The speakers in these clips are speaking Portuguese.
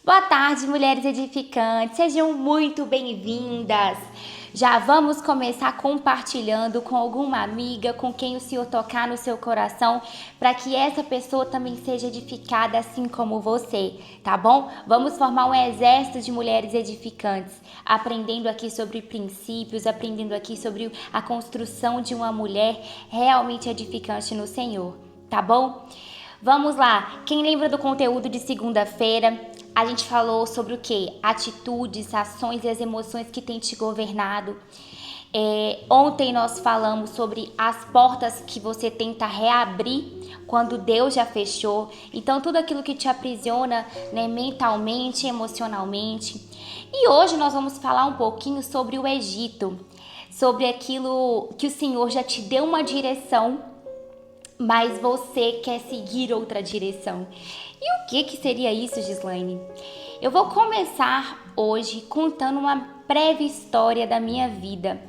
Boa tarde, mulheres edificantes, sejam muito bem-vindas. Já vamos começar compartilhando com alguma amiga, com quem o Senhor tocar no seu coração, para que essa pessoa também seja edificada assim como você, tá bom? Vamos formar um exército de mulheres edificantes, aprendendo aqui sobre princípios, aprendendo aqui sobre a construção de uma mulher realmente edificante no Senhor, tá bom? Vamos lá, quem lembra do conteúdo de segunda-feira? A gente falou sobre o quê? Atitudes, ações e as emoções que têm te governado. Ontem nós falamos sobre as portas que você tenta reabrir quando Deus já fechou. Então, tudo aquilo que te aprisiona, né, mentalmente, emocionalmente. E hoje nós vamos falar um pouquinho sobre o Egito, sobre aquilo que o Senhor já te deu uma direção, mas você quer seguir outra direção. E o que seria isso, Gislaine? Eu vou começar hoje contando uma breve história da minha vida,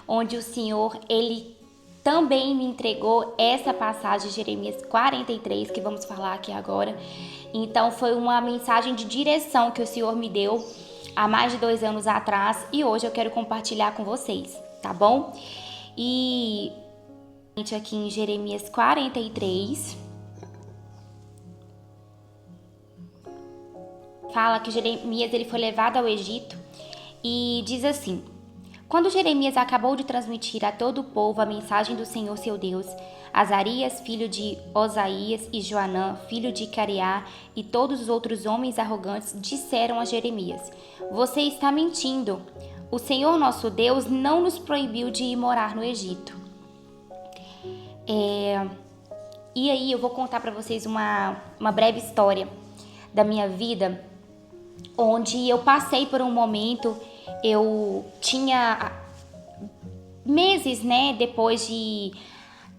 onde o Senhor, Ele também me entregou essa passagem de Jeremias 43, que vamos falar aqui agora. Então foi uma mensagem de direção que o Senhor me deu há mais de 2 anos atrás e hoje eu quero compartilhar com vocês, tá bom? E aqui em Jeremias 43... fala que Jeremias ele foi levado ao Egito e diz assim: quando Jeremias acabou de transmitir a todo o povo a mensagem do Senhor seu Deus, Azarias, filho de Osaías, e Joanã, filho de Careá, e todos os outros homens arrogantes disseram a Jeremias: você está mentindo. O Senhor nosso Deus não nos proibiu de ir morar no Egito. E aí eu vou contar para vocês uma breve história da minha vida, onde eu passei por um momento, eu tinha meses, né, depois de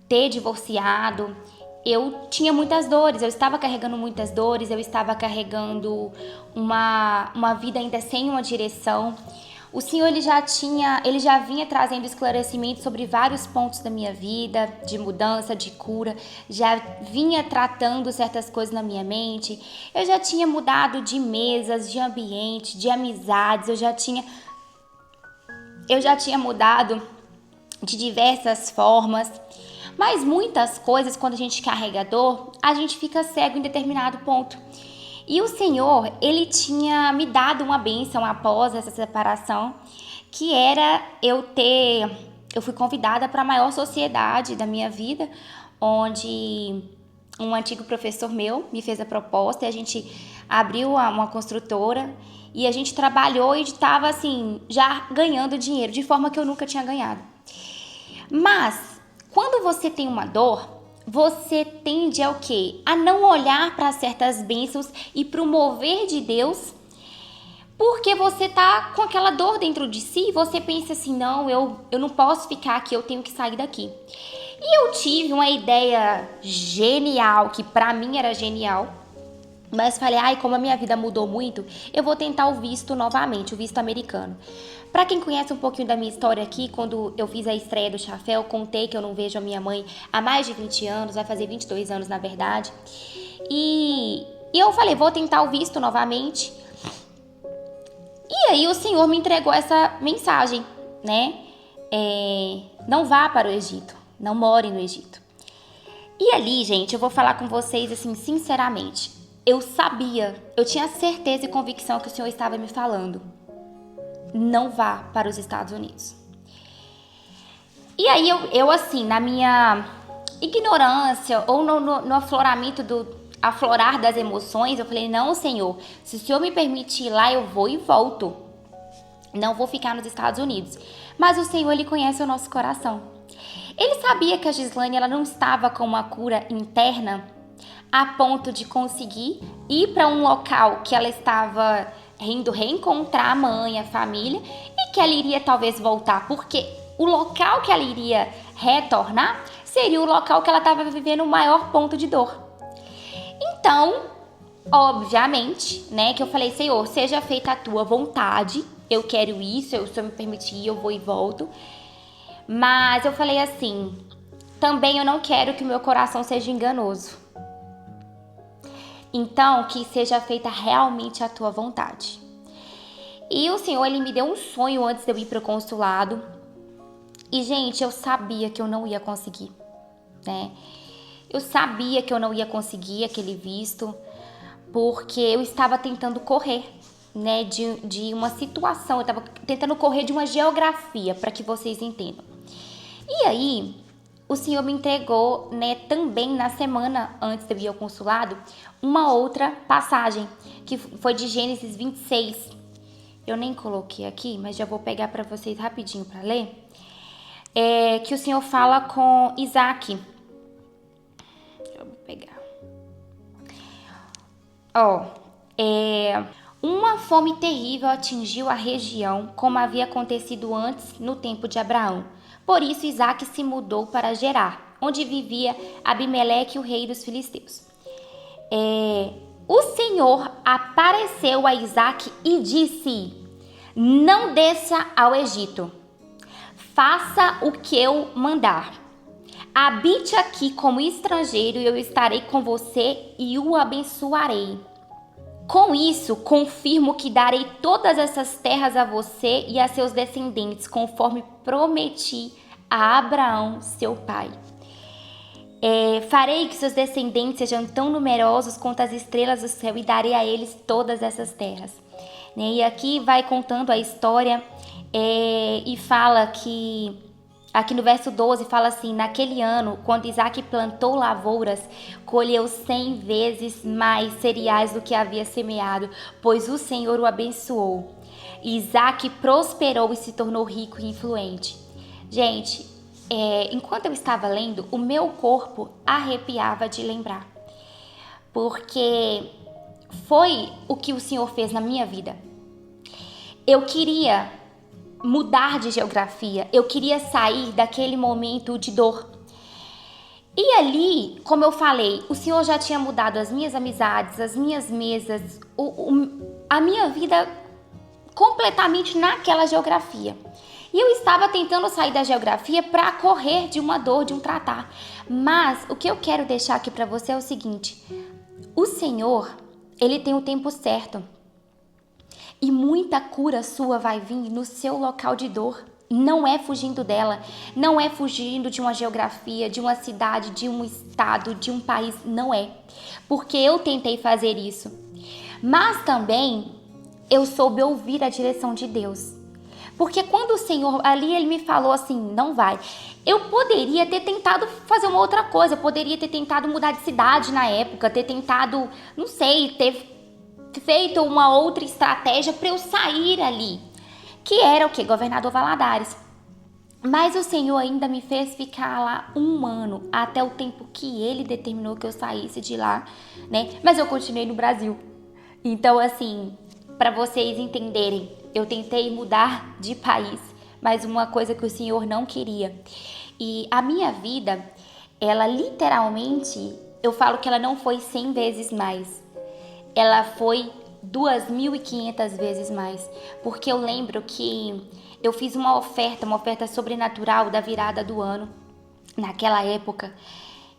ter divorciado, eu tinha muitas dores, eu estava carregando muitas dores, eu estava carregando uma vida ainda sem uma direção. O Senhor, ele já vinha trazendo esclarecimento sobre vários pontos da minha vida, de mudança, de cura, já vinha tratando certas coisas na minha mente, eu já tinha mudado de mesas, de ambiente, de amizades, eu já tinha mudado de diversas formas, mas muitas coisas, quando a gente carrega dor, a gente fica cego em determinado ponto. E o Senhor, Ele tinha me dado uma bênção após essa separação, que era eu fui convidada para a maior sociedade da minha vida, onde um antigo professor meu me fez a proposta e a gente abriu uma construtora e a gente trabalhou e estava assim, já ganhando dinheiro, de forma que eu nunca tinha ganhado. Mas, quando você tem uma dor, você tende ao quê? A não olhar para certas bênçãos e para o mover de Deus, porque você tá com aquela dor dentro de si e você pensa assim, não, eu não posso ficar aqui, eu tenho que sair daqui. E eu tive uma ideia genial, que para mim era genial, mas falei, como a minha vida mudou muito, eu vou tentar o visto novamente, o visto americano. Para quem conhece um pouquinho da minha história aqui, quando eu fiz a estreia do Chafé, eu contei que eu não vejo a minha mãe há mais de 20 anos, vai fazer 22 anos na verdade. E eu falei, vou tentar o visto novamente. E aí o Senhor me entregou essa mensagem, né? Não vá para o Egito, não more no Egito. E ali, gente, eu vou falar com vocês assim, sinceramente. Eu tinha certeza e convicção que o Senhor estava me falando: não vá para os Estados Unidos. E aí eu assim, na minha ignorância ou no aflorar das emoções, eu falei, não, Senhor, se o Senhor me permitir ir lá, eu vou e volto. Não vou ficar nos Estados Unidos. Mas o Senhor, Ele conhece o nosso coração. Ele sabia que a Gislaine, ela não estava com uma cura interna a ponto de conseguir ir para um local que ela estava indo reencontrar a mãe, a família, e que ela iria talvez voltar, porque o local que ela iria retornar seria o local que ela estava vivendo o maior ponto de dor. Então, obviamente, né, que eu falei, Senhor, seja feita a tua vontade, eu quero isso, se eu me permitir, eu vou e volto. Mas eu falei assim, também eu não quero que o meu coração seja enganoso. Então, que seja feita realmente a tua vontade. E o Senhor, ele me deu um sonho antes de eu ir para o consulado. E, gente, eu sabia que eu não ia conseguir, né? Eu sabia que eu não ia conseguir aquele visto, porque eu estava tentando correr, né, de uma situação, eu estava tentando correr de uma geografia, para que vocês entendam. E aí, o Senhor me entregou, né, também na semana antes de eu ir ao consulado, uma outra passagem, que foi de Gênesis 26. Eu nem coloquei aqui, mas já vou pegar para vocês rapidinho para ler. Que o Senhor fala com Isaac. Eu vou pegar. Uma fome terrível atingiu a região, como havia acontecido antes no tempo de Abraão. Por isso Isaac se mudou para Gerar, onde vivia Abimeleque, o rei dos filisteus. O Senhor apareceu a Isaac e disse: não desça ao Egito. Faça o que eu mandar. Habite aqui como estrangeiro e eu estarei com você e o abençoarei. Com isso, confirmo que darei todas essas terras a você e a seus descendentes, conforme prometi a Abraão, seu pai. Farei que seus descendentes sejam tão numerosos quanto as estrelas do céu e darei a eles todas essas terras. E aqui vai contando a história e fala que, aqui no verso 12, fala assim: naquele ano, quando Isaac plantou lavouras, colheu 100 vezes mais cereais do que havia semeado, pois o Senhor o abençoou. Isaac prosperou e se tornou rico e influente. Gente, enquanto eu estava lendo, o meu corpo arrepiava de lembrar, porque foi o que o Senhor fez na minha vida. Eu queria mudar de geografia, eu queria sair daquele momento de dor. E ali, como eu falei, o Senhor já tinha mudado as minhas amizades, as minhas mesas, a minha vida completamente naquela geografia. E eu estava tentando sair da geografia para correr de uma dor, de um tratar. Mas o que eu quero deixar aqui para você é o seguinte: o Senhor, ele tem o tempo certo. E muita cura sua vai vir no seu local de dor. Não é fugindo dela, não é fugindo de uma geografia, de uma cidade, de um estado, de um país, não é. Porque eu tentei fazer isso. Mas também eu soube ouvir a direção de Deus. Porque quando o Senhor, ali ele me falou assim, não vai. Eu poderia ter tentado fazer uma outra coisa, eu poderia ter tentado mudar de cidade na época, ter tentado, não sei, ter feito uma outra estratégia para eu sair ali, que era o que? Governador Valadares. Mas o Senhor ainda me fez ficar lá 1 ano, até o tempo que ele determinou que eu saísse de lá, né? Mas eu continuei no Brasil. Então, assim, para vocês entenderem, eu tentei mudar de país, mas uma coisa que o Senhor não queria. E a minha vida, ela literalmente, eu falo que ela não foi 100 vezes mais. Ela foi 2.500 vezes mais, porque eu lembro que eu fiz uma oferta sobrenatural da virada do ano, naquela época,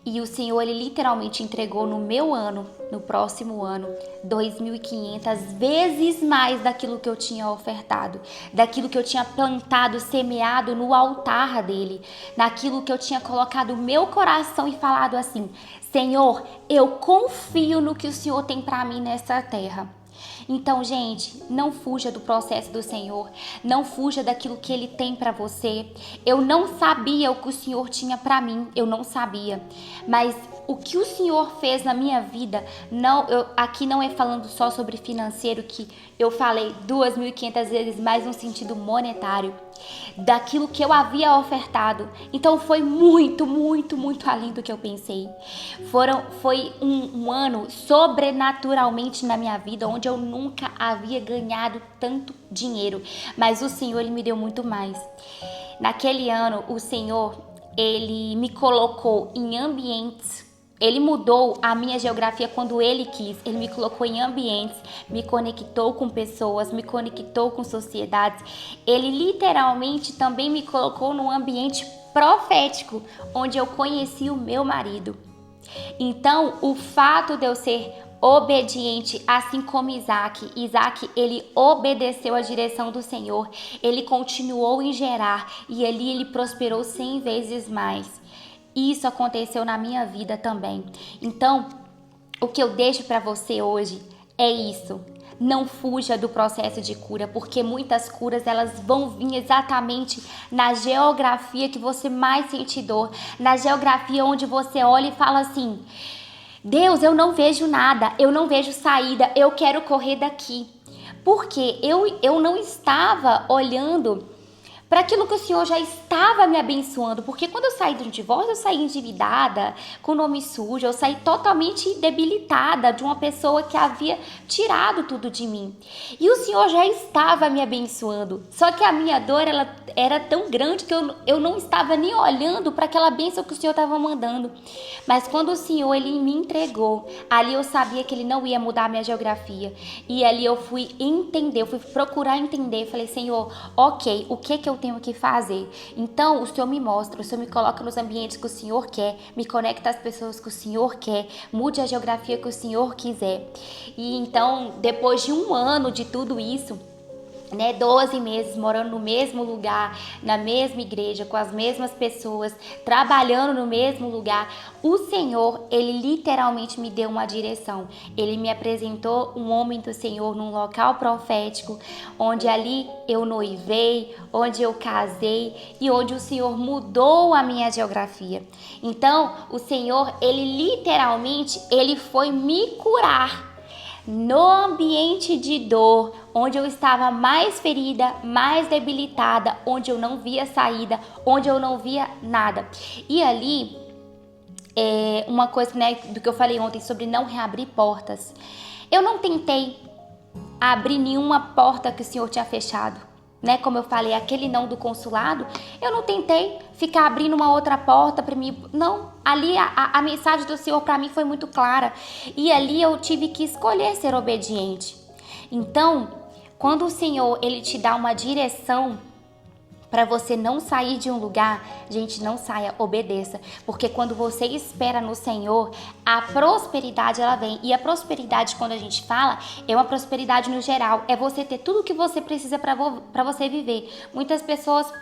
e o Senhor, ele literalmente entregou no meu ano, no próximo ano, 2.500 vezes mais daquilo que eu tinha ofertado, daquilo que eu tinha plantado, semeado no altar dele, naquilo que eu tinha colocado o meu coração e falado assim: Senhor, eu confio no que o Senhor tem para mim nessa terra. Então, gente, não fuja do processo do Senhor, não fuja daquilo que Ele tem para você. Eu não sabia o que o Senhor tinha para mim, eu não sabia. Mas o que o Senhor fez na minha vida, aqui não é falando só sobre financeiro, que eu falei 2.500 vezes mais no sentido monetário, daquilo que eu havia ofertado. Então foi muito, muito, muito além do que eu pensei. Foi um ano sobrenaturalmente na minha vida, onde eu nunca havia ganhado tanto dinheiro, mas o Senhor, ele me deu muito mais. Naquele ano, o Senhor, ele me colocou em ambientes. Ele mudou a minha geografia quando Ele quis. Ele me colocou em ambientes, me conectou com pessoas, me conectou com sociedades. Ele literalmente também me colocou num ambiente profético, onde eu conheci o meu marido. Então, o fato de eu ser obediente, assim como Isaac. Isaac, ele obedeceu à direção do Senhor, ele continuou em Gerar e ali ele prosperou 100 vezes mais. Isso aconteceu na minha vida também. Então, o que eu deixo para você hoje é isso. Não fuja do processo de cura, porque muitas curas elas vão vir exatamente na geografia que você mais sente dor, na geografia onde você olha e fala assim: Deus, eu não vejo nada, eu não vejo saída, eu quero correr daqui. Porque eu não estava olhando para aquilo que o Senhor já estava me abençoando, porque quando eu saí de um divórcio, eu saí endividada, com nome sujo, eu saí totalmente debilitada de uma pessoa que havia tirado tudo de mim. E o Senhor já estava me abençoando, só que a minha dor ela era tão grande que eu não estava nem olhando para aquela bênção que o Senhor estava mandando. Mas quando o Senhor ele me entregou, ali eu sabia que ele não ia mudar a minha geografia. E ali eu fui entender, eu fui procurar entender, falei: Senhor, ok, o que eu tenho que fazer? Então o Senhor me mostra, o Senhor me coloca nos ambientes que o Senhor quer, me conecta às pessoas que o Senhor quer, mude a geografia que o Senhor quiser. E então, depois de 1 ano de tudo isso, 12 meses morando no mesmo lugar, na mesma igreja, com as mesmas pessoas, trabalhando no mesmo lugar, o Senhor, ele literalmente me deu uma direção. Ele me apresentou um homem do Senhor num local profético, onde ali eu noivei, onde eu casei e onde o Senhor mudou a minha geografia. Então, o Senhor, ele literalmente, ele foi me curar no ambiente de dor, onde eu estava mais ferida, mais debilitada, onde eu não via saída, onde eu não via nada. E ali, uma coisa, do que eu falei ontem sobre não reabrir portas. Eu não tentei abrir nenhuma porta que o Senhor tinha fechado. Como eu falei, aquele não do consulado, eu não tentei ficar abrindo uma outra porta para mim. Não, ali a mensagem do Senhor para mim foi muito clara. E ali eu tive que escolher ser obediente. Então, quando o Senhor ele te dá uma direção para você não sair de um lugar, gente, não saia, obedeça. Porque quando você espera no Senhor, a prosperidade ela vem. E a prosperidade, quando a gente fala, é uma prosperidade no geral. É você ter tudo o que você precisa para você viver. Muitas pessoas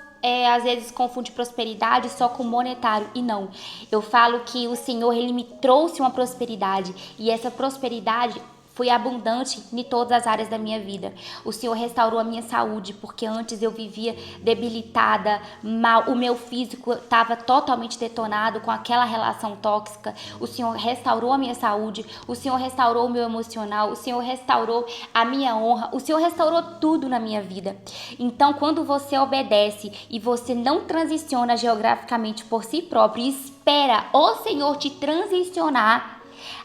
às vezes confundem prosperidade só com monetário. E não. Eu falo que o Senhor ele me trouxe uma prosperidade. E essa prosperidade foi abundante em todas as áreas da minha vida. O Senhor restaurou a minha saúde, porque antes eu vivia debilitada, mal. O meu físico estava totalmente detonado com aquela relação tóxica. O Senhor restaurou a minha saúde, o Senhor restaurou o meu emocional, o Senhor restaurou a minha honra, o Senhor restaurou tudo na minha vida. Então, quando você obedece e você não transiciona geograficamente por si próprio e espera o Senhor te transicionar,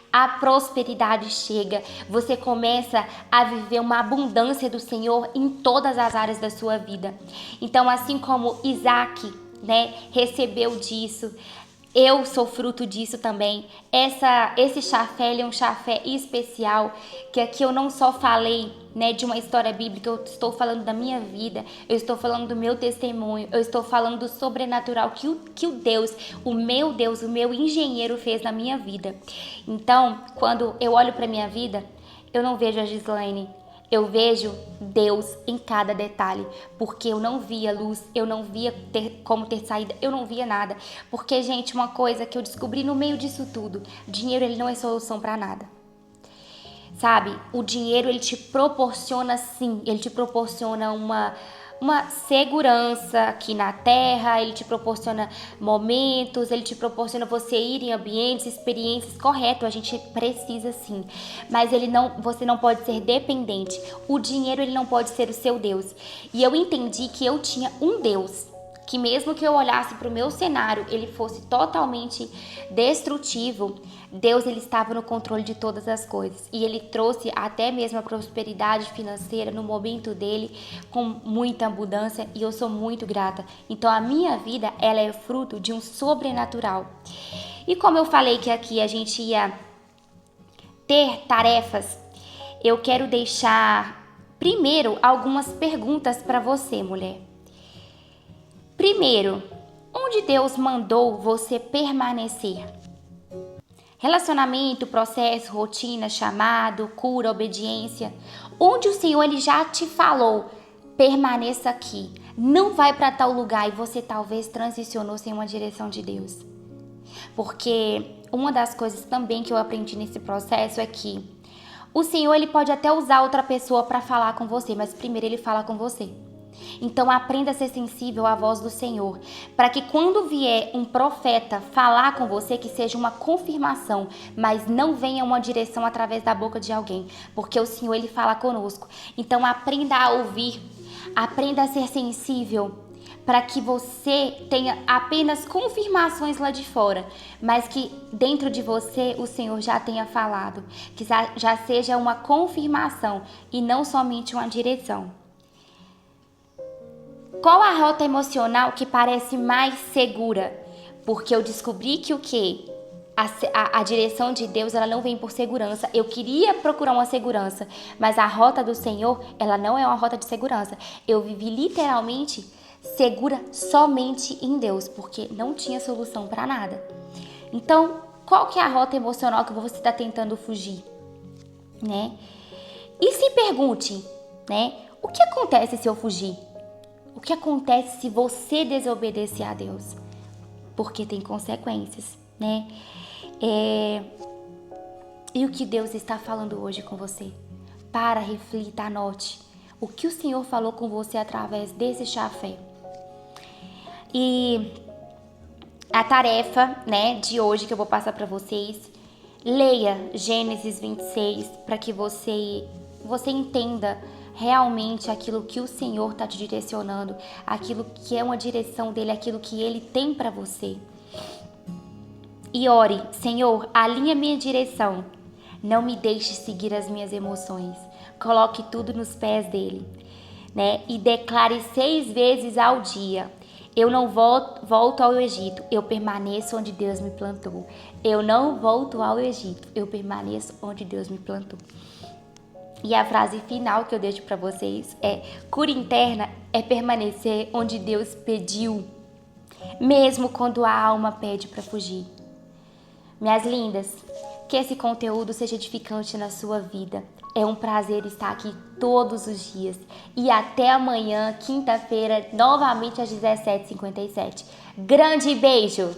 a prosperidade chega, você começa a viver uma abundância do Senhor em todas as áreas da sua vida. Então, assim como Isaac, recebeu disso, eu sou fruto disso também. Esse chafé, ele é um chafé especial, que aqui eu não só falei, de uma história bíblica, eu estou falando da minha vida, eu estou falando do meu testemunho, eu estou falando do sobrenatural que o meu engenheiro fez na minha vida. Então, quando eu olho para minha vida, eu não vejo a Gislaine, eu vejo Deus em cada detalhe, porque eu não via luz, eu não via como ter saída, eu não via nada. Porque, gente, uma coisa que eu descobri no meio disso tudo, dinheiro ele não é solução para nada. Sabe, o dinheiro ele te proporciona sim, ele te proporciona uma segurança aqui na terra, ele te proporciona momentos, ele te proporciona você ir em ambientes, experiências, correto, a gente precisa sim, mas você não pode ser dependente, o dinheiro ele não pode ser o seu Deus. E eu entendi que eu tinha um Deus, que mesmo que eu olhasse para o meu cenário, ele fosse totalmente destrutivo, Deus ele estava no controle de todas as coisas. E ele trouxe até mesmo a prosperidade financeira no momento dele, com muita abundância, e eu sou muito grata. Então a minha vida, ela é fruto de um sobrenatural. E como eu falei que aqui a gente ia ter tarefas, eu quero deixar primeiro algumas perguntas para você, mulher. Primeiro, onde Deus mandou você permanecer? Relacionamento, processo, rotina, chamado, cura, obediência. Onde o Senhor ele já te falou, permaneça aqui. Não vai para tal lugar e você talvez transicionou sem uma direção de Deus. Porque uma das coisas também que eu aprendi nesse processo é que o Senhor ele pode até usar outra pessoa para falar com você, mas primeiro ele fala com você. Então aprenda a ser sensível à voz do Senhor, para que quando vier um profeta falar com você, que seja uma confirmação, mas não venha uma direção através da boca de alguém, porque o Senhor ele fala conosco. Então aprenda a ouvir, aprenda a ser sensível, para que você tenha apenas confirmações lá de fora, mas que dentro de você o Senhor já tenha falado, que já seja uma confirmação e não somente uma direção. Qual a rota emocional que parece mais segura? Porque eu descobri que o quê? A direção de Deus, ela não vem por segurança. Eu queria procurar uma segurança, mas a rota do Senhor, ela não é uma rota de segurança. Eu vivi literalmente segura somente em Deus, porque não tinha solução para nada. Então, qual que é a rota emocional que você está tentando fugir? Né? E se pergunte, né? O que acontece se eu fugir? O que acontece se você desobedecer a Deus? Porque tem consequências, né? E o que Deus está falando hoje com você? Para, reflita, anote. O que o Senhor falou com você através desse chafé? E a tarefa, né, de hoje que eu vou passar para vocês, leia Gênesis 26 para que você entenda realmente aquilo que o Senhor está te direcionando, aquilo que é uma direção dele, aquilo que ele tem para você. E ore, Senhor, alinha minha direção, não me deixe seguir as minhas emoções, coloque tudo nos pés dele, né? E declare 6 vezes ao dia: eu não volto ao Egito, eu permaneço onde Deus me plantou. Eu não volto ao Egito, eu permaneço onde Deus me plantou. E a frase final que eu deixo para vocês é: cura interna é permanecer onde Deus pediu, mesmo quando a alma pede para fugir. Minhas lindas, que esse conteúdo seja edificante na sua vida. É um prazer estar aqui todos os dias. E até amanhã, quinta-feira, novamente às 17h57. Grande beijo!